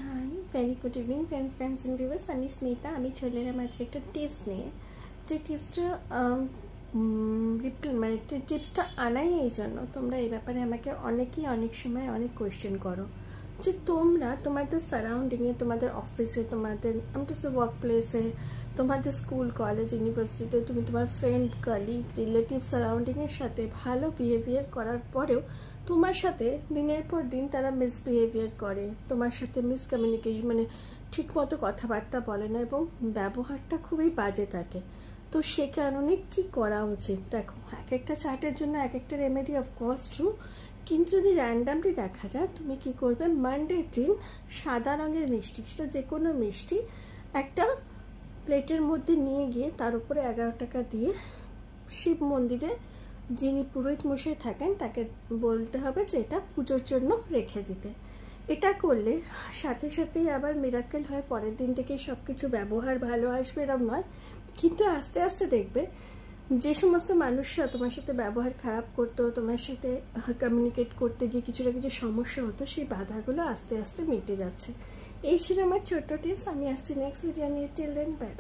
High very good evening friends friends and viewers. আমি স্মিতা। আমি চলে এলাম আজকে একটা টিপস নিয়ে। যে টিপসটা মানে টিপসটা আনাই এই জন্য, তোমরা এই ব্যাপারে আমাকে অনেকেই অনেক সময় অনেক কোয়েশ্চেন করো যে তোমরা তোমাদের সারাউন্ডিংয়ে, তোমাদের অফিসে, তোমাদের ওয়ার্ক প্লেসে, তোমাদের স্কুল কলেজ ইউনিভার্সিটিতে তুমি তোমার ফ্রেন্ড কলিগ রিলেটিভ সারাউন্ডিংয়ের সাথে ভালো বিহেভিয়ার করার পরেও তোমার সাথে দিনের পর দিন তারা মিসবিহেভিয়ার করে, তোমার সাথে মিসকমিউনিকেশন মানে ঠিকমতো কথাবার্তা বলে না এবং ব্যবহারটা খুবই বাজে থাকে। তো সে কারণে কী করা উচিত? দেখো, এক একটা চার্টের জন্য এক একটা রেমেডি অফকোর্স ট্রু, কিন্তু যদি র্যান্ডামলি দেখা যায়, তুমি কি করবে, মানডের দিন সাদা রঙের মিষ্টি, সেটা যে কোনো মিষ্টি একটা প্লেটের মধ্যে নিয়ে গিয়ে তার উপরে 11 টাকা দিয়ে শিব মন্দিরে যিনি পুরোহিত মশাই থাকেন তাকে বলতে হবে যে এটা পুজোর জন্য রেখে দিতে। এটা করলে সাথে সাথেই আবার মিরাকেল হয়, পরের দিন থেকেই সব কিছু ব্যবহার ভালো আসবে এরম নয়, কিন্তু আস্তে আস্তে দেখবে যে সমস্ত মানুষরা তোমার সাথে ব্যবহার খারাপ করতো, তোমার সাথে কমিউনিকেট করতে গিয়ে কিছু না কিছু সমস্যা হতো, সেই বাধাগুলো আস্তে আস্তে মিটে যাচ্ছে। এই ছিল আমার ছোট্ট টিপস। আমি আসছি নেক্সট ভিডিও নিয়ে। Till then by.